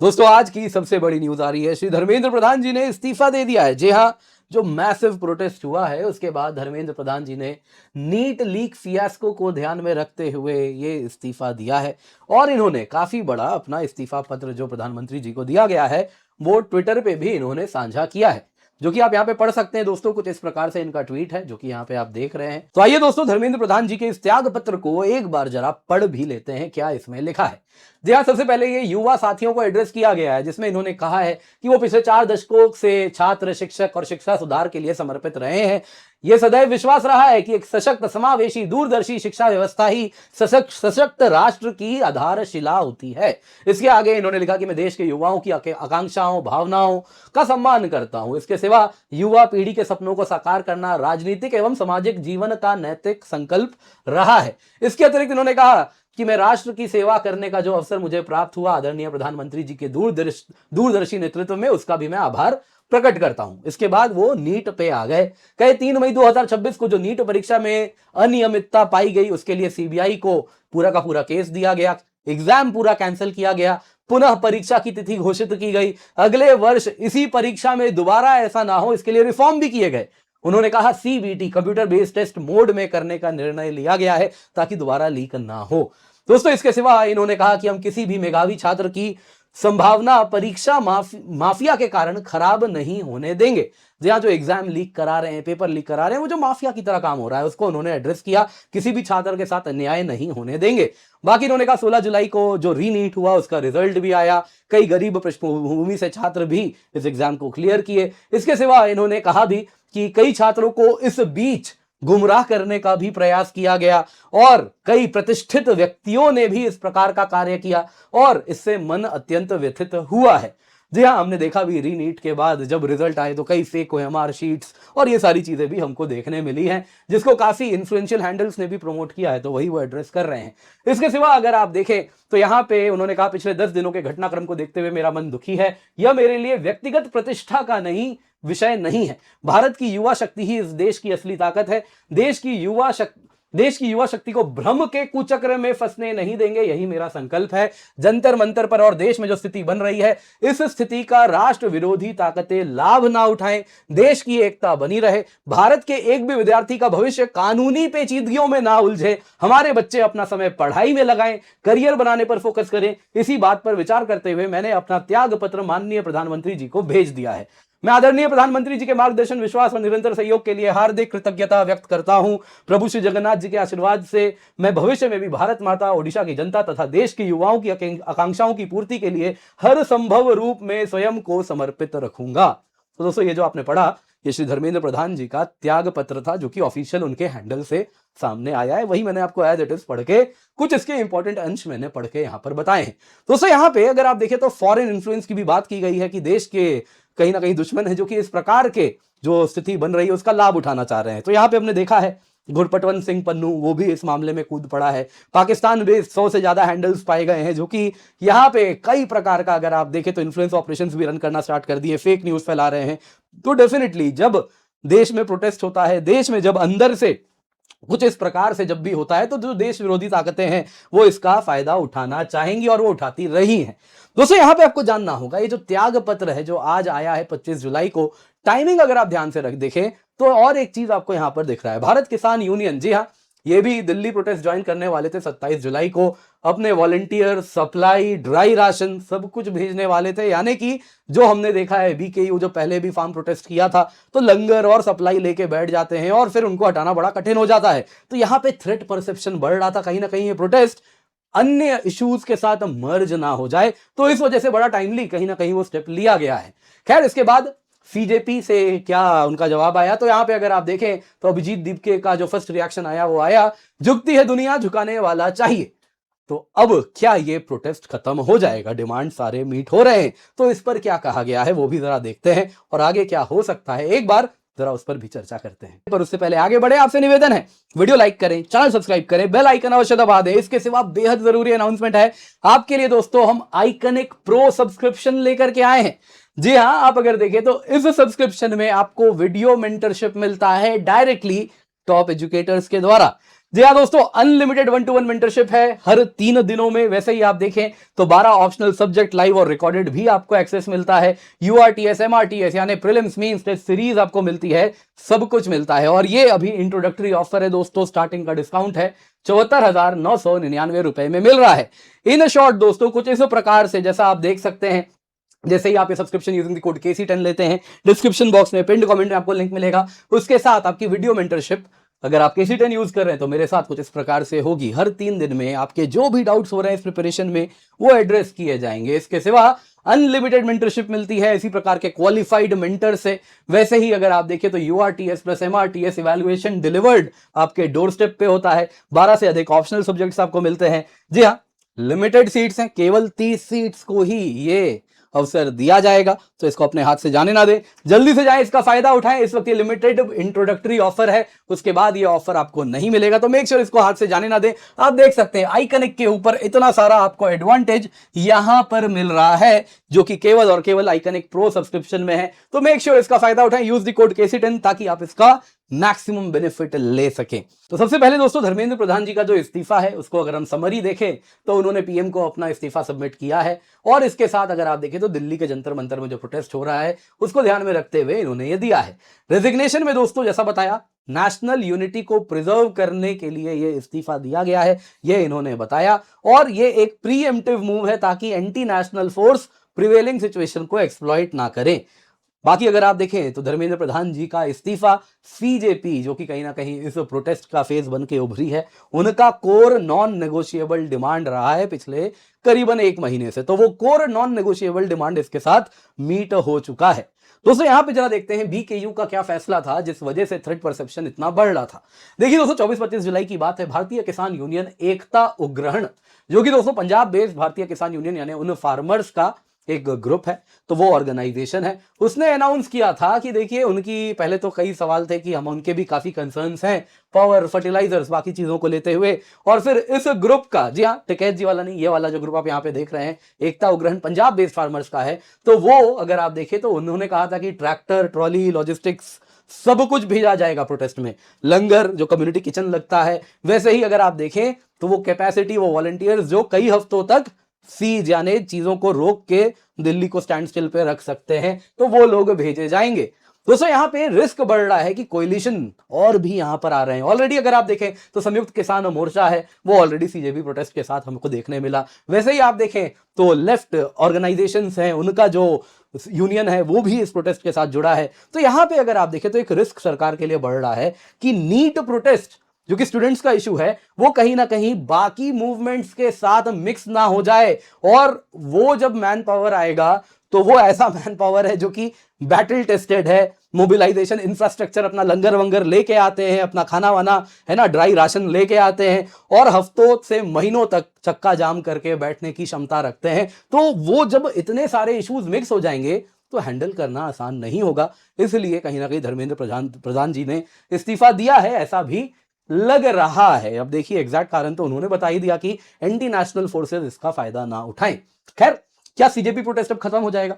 दोस्तों आज की सबसे बड़ी न्यूज आ रही है, श्री धर्मेंद्र प्रधान जी ने इस्तीफा दे दिया है। जी हाँ, जो मैसिव प्रोटेस्ट हुआ है उसके बाद धर्मेंद्र प्रधान जी ने नीट लीक फियास्को को ध्यान में रखते हुए ये इस्तीफा दिया है और इन्होंने काफी बड़ा अपना इस्तीफा पत्र जो प्रधानमंत्री जी को दिया गया है वो ट्विटर पे भी इन्होंने साझा किया है, जो कि आप यहाँ पे पढ़ सकते हैं। दोस्तों कुछ इस प्रकार से इनका ट्वीट है जो कि यहाँ पे आप देख रहे हैं। तो आइए दोस्तों धर्मेंद्र प्रधान जी के इस त्याग पत्र को एक बार जरा पढ़ भी लेते हैं क्या इसमें लिखा है। जी हाँ, सबसे पहले ये युवा साथियों को एड्रेस किया गया है जिसमें इन्होंने कहा है कि वो पिछले 4 दशकों से छात्र, शिक्षक और शिक्षा सुधार के लिए समर्पित रहे हैं। ये सदैव विश्वास रहा है कि एक सशक्त, समावेशी, दूरदर्शी शिक्षा व्यवस्था ही सशक्त राष्ट्र की आधारशिला होती है। इसके आगे इन्होंने लिखा कि मैं देश के युवाओं की आकांक्षाओं, भावनाओं का सम्मान करता हूं। इसके सिवा युवा पीढ़ी के सपनों को साकार करना राजनीतिक एवं सामाजिक जीवन का नैतिक संकल्प रहा है। इसके अतिरिक्त इन्होंने कहा कि मैं राष्ट्र की सेवा करने का जो अवसर मुझे प्राप्त हुआ आदरणीय प्रधानमंत्री जी के दूरदर्शी नेतृत्व में, उसका भी मैं आभार प्रकट करता हूं। इसके बाद वो नीट पे आ गए। कहे 3 मई 2026 को जो नीट परीक्षा में अनियमितता पाई गई उसके लिए सीबीआई को पूरा का पूरा केस दिया गया, एग्जाम पूरा कैंसिल किया गया, पुनः परीक्षा की तिथि घोषित की गई। अगले वर्ष इसी परीक्षा में दोबारा ऐसा ना हो इसके लिए रिफॉर्म भी किए गए। उन्होंने कहा CBT computer based test mode में करने का निर्णय लिया गया है ताकि दोबारा लीक ना हो। दोस्तों इसके सिवा इन्होंने कहा कि हम किसी भी मेधावी छात्र की संभावना परीक्षा माफिया के कारण खराब नहीं होने देंगे। जहां जो एग्जाम लीक करा रहे हैं, पेपर लीक करा रहे हैं, वो जो माफिया की तरह काम हो रहा है उसको उन्होंने एड्रेस किया। किसी भी छात्र के साथ अन्याय नहीं होने देंगे। बाकी इन्होंने कहा 16 जुलाई को जो रीनीट हुआ उसका रिजल्ट भी आया। कई गरीब पृष्ठभूमि से छात्र भी इस एग्जाम को क्लियर किए। इसके सिवा इन्होंने कहा भी कि कई छात्रों को इस बीच गुमराह करने का भी प्रयास किया गया और कई प्रतिष्ठित व्यक्तियों ने भी इस प्रकार का कार्य किया और इससे मन अत्यंत व्यथित हुआ है। जी हाँ, हमने देखा भी रीनीट के बाद जब रिजल्ट आए तो कई फेक ओएमआर शीट्स और ये सारी चीजें भी हमको देखने मिली हैं, जिसको काफी इन्फ्लुएंशियल हैंडल्स ने भी प्रमोट किया है, तो वही वो एड्रेस कर रहे हैं। इसके सिवा अगर आप देखें तो यहाँ पे उन्होंने कहा पिछले 10 दिनों के घटनाक्रम को देखते हुए मेरा मन दुखी है। यह मेरे लिए व्यक्तिगत प्रतिष्ठा का विषय नहीं है। भारत की युवा शक्ति ही इस देश की असली ताकत है। देश की युवा शक्ति को भ्रम के कुचक्र में फंसने नहीं देंगे, यही मेरा संकल्प है। जंतर मंतर पर और देश में जो स्थिति बन रही है, इस स्थिति का राष्ट्र विरोधी ताकतें लाभ ना उठाएं। देश की एकता बनी रहे। भारत के एक भी विद्यार्थी का भविष्य कानूनी पेचीदगियों में ना उलझे। हमारे बच्चे अपना समय पढ़ाई में लगाएं, करियर बनाने पर फोकस करें। इसी बात पर विचार करते हुए मैंने अपना त्याग पत्र माननीय प्रधानमंत्री जी को भेज दिया है। मैं आदरणीय प्रधानमंत्री जी के मार्गदर्शन, विश्वास और निरंतर सहयोग के लिए हार्दिक कृतज्ञता व्यक्त करता हूं। प्रभु श्री जगन्नाथ जी के आशीर्वाद से मैं भविष्य में भी भारत माता, ओडिशा की जनता तथा देश के युवाओं की आकांक्षाओं की पूर्ति के लिए हर संभव रूप में स्वयं को समर्पित रखूंगा। तो दोस्तों ये जो आपने पढ़ा ये श्री धर्मेंद्र प्रधान जी का त्याग पत्र था जो कि ऑफिशियल उनके हैंडल से सामने आया है। वही मैंने आपको एज इट इज पढ़ के कुछ इसके इंपॉर्टेंट अंश मैंने पढ़ के यहाँ पर बताए हैं। दोस्तों यहाँ पे अगर आप देखें तो फॉरेन इन्फ्लुएंस की भी बात की गई है कि देश के कहीं ना कहीं दुश्मन है जो कि इस प्रकार के जो स्थिति बन रही है उसका लाभ उठाना चाह रहे हैं। तो यहाँ पे हमने देखा है गुरपटवन सिंह पन्नू वो भी इस मामले में कूद पड़ा है। पाकिस्तान बेस्ड 100 से ज्यादा हैंडल्स पाए गए हैं जो कि यहाँ पे कई प्रकार का अगर आप देखें तो इन्फ्लुएंस ऑपरेशंस भी रन करना स्टार्ट कर दिए, फेक न्यूज फैला रहे हैं। तो डेफिनेटली जब देश में प्रोटेस्ट होता है, देश में जब अंदर से कुछ इस प्रकार से जब भी होता है तो जो देश विरोधी ताकतें हैं वो इसका फायदा उठाना चाहेंगी और वो उठाती रही हैं। दोस्तों यहाँ पे आपको जानना होगा ये जो त्याग पत्र है जो आज आया है 25 जुलाई को, टाइमिंग अगर आप ध्यान से देखें तो और एक चीज आपको यहाँ पर दिख रहा है। भारत किसान यूनियन, जी हाँ, ये भी दिल्ली प्रोटेस्ट ज्वाइन करने वाले थे 27 जुलाई को। अपने वॉलंटियर, सप्लाई, ड्राई राशन सब कुछ भेजने वाले थे। यानी कि जो हमने देखा है बीकेयू जो पहले भी फार्म प्रोटेस्ट किया था तो लंगर और सप्लाई लेके बैठ जाते हैं और फिर उनको हटाना बड़ा कठिन हो जाता है। तो यहाँ पे थ्रेट परसेप्शन बढ़ रहा था, कहीं ना कहीं ये प्रोटेस्ट अन्य इश्यूज के साथ मर्ज ना हो जाए, तो इस वजह से बड़ा टाइमली कहीं ना कहीं वो स्टेप लिया गया है। खैर इसके बाद सीजेपी से क्या उनका जवाब आया तो यहाँ पे अगर आप देखें तो अभिजीत दीपके का जो फर्स्ट रिएक्शन आया वो आया, झुकती है दुनिया झुकाने वाला चाहिए। तो अब क्या ये प्रोटेस्ट खत्म हो जाएगा? डिमांड सारे मीट हो रहे हैं तो इस पर क्या कहा गया है वो भी जरा देखते हैं और आगे क्या हो सकता है एक बार जरा उस पर भी चर्चा करते हैं। पर उससे पहले आगे बढ़े आपसे निवेदन है वीडियो लाइक करें, चैनल सब्सक्राइब करें, बेल आइकन अवश्य दबा दें। इसके सिवा बेहद जरूरी अनाउंसमेंट है आपके लिए दोस्तों, हम आइकनिक प्रो सब्सक्रिप्शन लेकर के आए हैं। जी हां, आप अगर देखें तो इस सब्सक्रिप्शन में आपको वीडियो मेंटरशिप मिलता है डायरेक्टली टॉप एजुकेटर्स के द्वारा। जी हाँ दोस्तों, अनलिमिटेड 1-to-1 मेंटरशिप है हर 3 दिनों में। वैसे ही आप देखें तो 12 ऑप्शनल सब्जेक्ट लाइव और रिकॉर्डेड भी आपको एक्सेस मिलता है। यूआरटीएस, एमआरटीएस यानी प्रीलिम्स, मेंस, टेस्ट सीरीज आपको मिलती है, सब कुछ मिलता है। और ये अभी इंट्रोडक्टरी ऑफर है दोस्तों, स्टार्टिंग का डिस्काउंट है 74,999 रुपए में मिल रहा है। इन शॉर्ट दोस्तों कुछ इस प्रकार से, जैसा आप देख सकते हैं, जैसे ही आप ये subscription using the code KC10 लेते हैं, डिस्क्रिप्शन बॉक्स में पिंड कमेंट में आपको लिंक मिलेगा, उसके साथ आपकी वीडियो मेंटरशिप अगर आप KC10 यूज कर रहे हैं तो मेरे साथ कुछ इस प्रकार से होगी। हर 3 दिन में आपके जो भी डाउट्स हो रहे हैं इस प्रिपरेशन में वो एड्रेस किए जाएंगे। इसके सिवा अनलिमिटेड मेंटरशिप मिलती है इसी प्रकार के क्वालिफाइड मेंटर से। वैसे ही अगर आप देखें तो URTS plus MRTS evaluation delivered आपके डोर स्टेप पे होता है। 12 से अधिक ऑप्शनल सब्जेक्ट्स आपको मिलते हैं। जी हाँ, लिमिटेड सीट्स हैं, केवल 30 सीट्स को ही ये अवसर दिया जाएगा, तो इसको अपने हाथ से जाने ना दें, जल्दी से जाएं, इसका फायदा उठाएं। इस वक्त ये लिमिटेड इंट्रोडक्टरी ऑफर है, उसके बाद ये ऑफर आपको नहीं मिलेगा, तो मेक श्योर इसको हाथ से जाने ना दें। आप देख सकते हैं आइकनिक के ऊपर इतना सारा आपको एडवांटेज यहां पर मिल रहा है, जो कि केवल और केवल आइकनिक प्रो सब्सक्रिप्शन में है। तो मेक श्योर इसका फायदा उठाएं, यूज द कोड KC10 ताकि आप इसका मैक्सिमम बेनिफिट ले सकें। तो सबसे पहले दोस्तों, धर्मेंद्र प्रधान जी का जो इस्तीफा है उसको अगर हम समरी देखें तो उन्होंने पीएम को अपना इस्तीफा सबमिट किया है। और इसके साथ अगर आप देखें तो दिल्ली के जंतर मंतर में जो प्रोटेस्ट हो रहा है उसको ध्यान में रखते हुए इन्होंने ये दिया है। रेजिग्नेशन में दोस्तों जैसा बताया, नेशनल यूनिटी को प्रिजर्व करने के लिए ये इस्तीफा दिया गया है, ये इन्होंने बताया। और ये एक प्रीएम्प्टिव मूव है ताकि anti national force prevailing situation को एक्सप्लॉइट ना करें। बाकी अगर आप देखें तो धर्मेंद्र प्रधान जी का इस्तीफा CJP, जो कि कहीं ना कहीं इस प्रोटेस्ट का फेज बन के उभरी है, उनका कोर नॉन नेगोशिएबल डिमांड रहा है पिछले करीबन 1 महीने से। तो वो कोर नॉन नेगोशिएबल डिमांड इसके साथ मीट हो चुका है। दोस्तों यहां पे जरा देखते हैं BKU का क्या फैसला था जिस वजह से थ्रेट परसेप्शन इतना बढ़ रहा था। देखिए दोस्तों, 24-25 जुलाई की बात है। भारतीय किसान यूनियन एकता उग्रहण, जो कि दोस्तों पंजाब बेस्ड भारतीय किसान यूनियन यानी उन फार्मर्स का एक ग्रुप है, तो वो ऑर्गेनाइजेशन है, उसने अनाउंस किया था कि देखिए उनकी पहले तो कई सवाल थे कि हम उनके भी काफी कंसर्न्स हैं पावर, फर्टिलाइजर्स, बाकी चीजों को लेते हुए। और फिर इस ग्रुप का, जी हाँ टिकैत जी वाला नहीं, ये वाला जो ग्रुप आप यहाँ पे देख रहे हैं, एकता उग्रहण पंजाब बेस्ड फार्मर्स का है, तो वो अगर आप देखें तो उन्होंने कहा था कि ट्रैक्टर, ट्रॉली, लॉजिस्टिक्स सब कुछ भेजा जाएगा प्रोटेस्ट में। लंगर जो कम्युनिटी किचन लगता है, वैसे ही अगर आप देखें तो वो कैपेसिटी, वो वॉलंटियर्स जो कई हफ्तों तक सीज यानी चीजों को रोक के दिल्ली को स्टैंड स्टिल पे रख सकते हैं, तो वो लोग भेजे जाएंगे। दोस्तों यहाँ पे रिस्क बढ़ रहा है कि कोलिशन और भी यहां पर आ रहे हैं। ऑलरेडी अगर आप देखें तो संयुक्त किसान मोर्चा है, वो ऑलरेडी CJP प्रोटेस्ट के साथ हमको देखने मिला। वैसे ही आप देखें तो लेफ्ट ऑर्गेनाइजेशंस हैं, उनका जो यूनियन है वो भी इस प्रोटेस्ट के साथ जुड़ा है। तो यहां पे अगर आप देखें तो एक रिस्क सरकार के लिए बढ़ रहा है कि नीट प्रोटेस्ट, जो कि स्टूडेंट्स का इशू है, वो कहीं ना कहीं बाकी मूवमेंट्स के साथ मिक्स ना हो जाए। और वो जब मैन पावर आएगा तो वो ऐसा मैन पावर है जो कि बैटल टेस्टेड है, मोबिलाइजेशन इंफ्रास्ट्रक्चर, अपना लंगर वंगर लेके आते हैं, अपना खाना वाना है ना, ड्राई राशन लेके आते हैं और हफ्तों से महीनों तक चक्का जाम करके बैठने की क्षमता रखते हैं। तो वो जब इतने सारे इश्यूज मिक्स हो जाएंगे तो हैंडल करना आसान नहीं होगा। इसलिए कहीं ना कहीं धर्मेंद्र प्रधान जी ने इस्तीफा दिया है, ऐसा भी लग रहा है। अब देखिए एग्जैक्ट कारण तो उन्होंने बता ही दिया कि एंटी नेशनल फोर्सेस इसका फायदा ना उठाएं। खैर, क्या CJP प्रोटेस्ट अब खत्म हो जाएगा?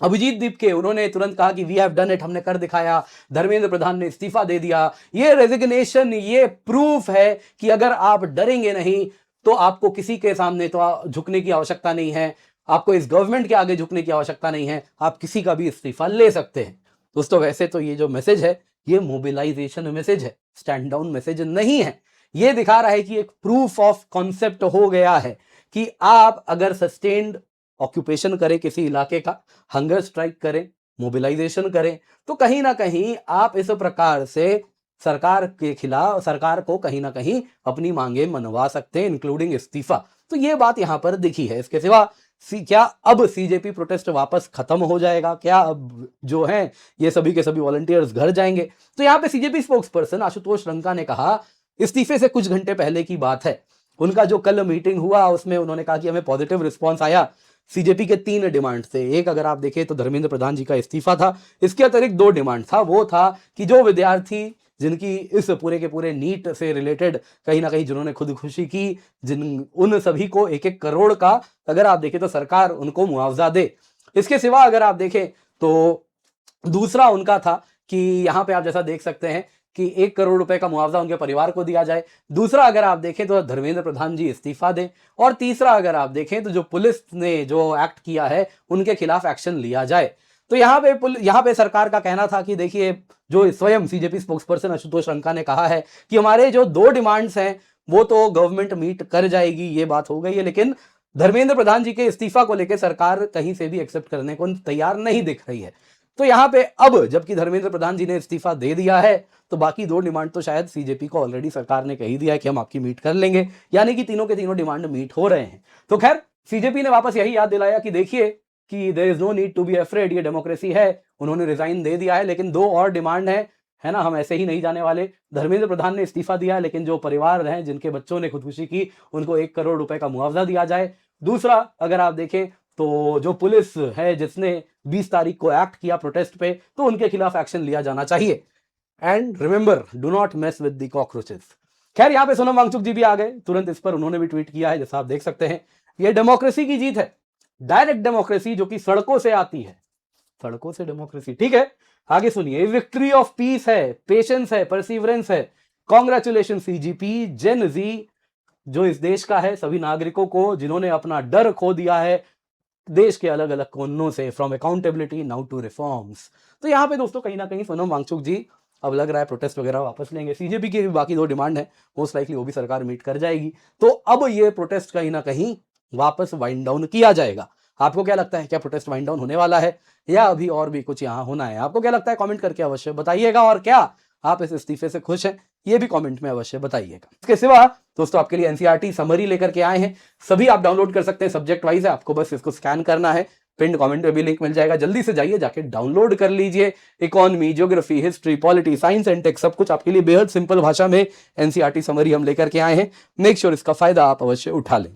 अभिजीत दीप के उन्होंने तुरंत कहा कि वी हैव डन इट, हमने कर दिखाया। धर्मेंद्र प्रधान ने इस्तीफा दे दिया। ये रेजिग्नेशन, ये प्रूफ है कि अगर आप डरेंगे नहीं तो आपको किसी के सामने तो झुकने की आवश्यकता नहीं है, आपको इस गवर्नमेंट के आगे झुकने की आवश्यकता नहीं है, आप किसी का भी इस्तीफा ले सकते हैं। दोस्तों वैसे तो ये जो मैसेज है ये मोबिलाइजेशन मैसेज है, स्टैंड डाउन मैसेज नहीं है। ये दिखा रहा है कि एक प्रूफ ऑफ कॉन्सेप्ट हो गया है कि आप अगर सस्टेन्ड ऑक्यूपेशन करें किसी इलाके का, हंगर स्ट्राइक करें, मोबिलाइजेशन करें, तो कहीं ना कहीं आप इस प्रकार से सरकार के खिलाफ, सरकार को कहीं ना कहीं अपनी मांगे मनवा सकते हैं, इंक्लूडिंग इस्तीफा। तो ये बात यहां पर दिखी है। इसके सिवा क्या अब CJP प्रोटेस्ट वापस खत्म हो जाएगा? क्या अब जो है ये सभी के सभी वॉलंटियर्स घर जाएंगे? तो यहाँ पे CJP स्पोक्सपर्सन आशुतोष रंका ने कहा, इस्तीफे से कुछ घंटे पहले की बात है, उनका जो कल मीटिंग हुआ उसमें उन्होंने कहा कि हमें पॉजिटिव रिस्पॉन्स आया। CJP के 3 डिमांड थे। एक अगर आप देखें तो धर्मेंद्र प्रधान जी का इस्तीफा था, इसके अतिरिक्त 2 डिमांड था। वो था कि जो विद्यार्थी जिनकी इस पूरे के पूरे नीट से रिलेटेड कहीं ना कहीं जिन्होंने खुदकुशी की, उन सभी को 1-1 करोड़ का अगर आप देखें तो सरकार उनको मुआवजा दे। इसके सिवा अगर आप देखें तो दूसरा उनका था कि यहां पे आप जैसा देख सकते हैं कि 1 करोड़ रुपए का मुआवजा उनके परिवार को दिया जाए। दूसरा अगर आप देखें तो धर्मेंद्र प्रधान जी इस्तीफा दें, और तीसरा अगर आप देखें तो जो पुलिस ने जो एक्ट किया है उनके खिलाफ एक्शन लिया जाए। तो यहाँ पे सरकार का कहना था कि देखिए, जो स्वयं सीजेपी स्पोक्सपर्सन आशुतोष रंका ने कहा है कि हमारे जो 2 डिमांड्स हैं वो तो गवर्नमेंट मीट कर जाएगी, ये बात हो गई है, लेकिन धर्मेंद्र प्रधान जी के इस्तीफा को लेकर सरकार कहीं से भी एक्सेप्ट करने को तैयार नहीं दिख रही है। तो यहाँ पे अब जबकि धर्मेंद्र प्रधान जी ने इस्तीफा दे दिया है, तो बाकी 2 डिमांड तो शायद सीजेपी को ऑलरेडी सरकार ने कही दिया है कि हम आपकी मीट कर लेंगे, यानी कि तीनों के तीनों डिमांड मीट हो रहे हैं। तो खैर, सीजेपी ने वापस यही याद दिलाया कि देखिए कि there is no need to be afraid, ये डेमोक्रेसी है। उन्होंने रिजाइन दे दिया है, लेकिन 2 और डिमांड है ना, हम ऐसे ही नहीं जाने वाले। धर्मेंद्र प्रधान ने इस्तीफा दिया है, लेकिन जो परिवार हैं जिनके बच्चों ने खुदकुशी की, उनको 1 करोड़ रुपए का मुआवजा दिया जाए। दूसरा अगर आप देखें तो जो पुलिस है जिसने 20 तारीख को एक्ट किया प्रोटेस्ट पे, तो उनके खिलाफ एक्शन लिया जाना चाहिए। And remember, do not mess with the cockroaches. खैर, यहाँ पे सोनम वांगचुक जी भी आ गए, तुरंत इस पर उन्होंने भी ट्वीट किया है, जैसा आप देख सकते हैं। ये डेमोक्रेसी की जीत है, डायरेक्ट डेमोक्रेसी जो कि सड़कों से आती है, सड़कों से डेमोक्रेसी। ठीक है, आगे सुनिए। विक्ट्री ऑफ पीस है, पेशेंस है, परसिवरेंस है। कॉन्ग्रेचुलेशन सीजीपी, जेन जी जो इस देश का है, सभी नागरिकों को जिन्होंने अपना डर खो दिया है देश के अलग अलग कोनों से, from accountability now to reforms. तो यहाँ पे दोस्तों कहीं ना कहीं सोनम वांगचुक जी अब लग रहा है प्रोटेस्ट वगैरह वापस लेंगे। सीजेपी की भी बाकी 2 डिमांड है, मोस्ट लाइकली वो भी सरकार मीट कर जाएगी। तो अब ये प्रोटेस्ट कहीं ना कहीं वापस वाइंड डाउन किया जाएगा। आपको क्या लगता है, क्या प्रोटेस्ट वाइंड डाउन होने वाला है या अभी और भी कुछ यहाँ होना है? आपको क्या लगता है, कमेंट करके अवश्य बताइएगा। और क्या आप इस इस्तीफे से खुश हैं, ये भी कमेंट में अवश्य बताइएगा। इसके सिवा दोस्तों आपके लिए एनसीईआरटी समरी लेकर के आए हैं, सभी आप डाउनलोड कर सकते हैं, सब्जेक्ट वाइज है, आपको बस इसको स्कैन करना है, पिन कमेंट में भी लिंक मिल जाएगा, जल्दी से जाइए जाके डाउनलोड कर लीजिए। Economy, geography, history, polity, science and tech, सब कुछ आपके लिए बेहद सिंपल भाषा में एनसीईआरटी समरी हम लेकर के आए हैं। मेक श्योर इसका फायदा आप अवश्य उठा लें।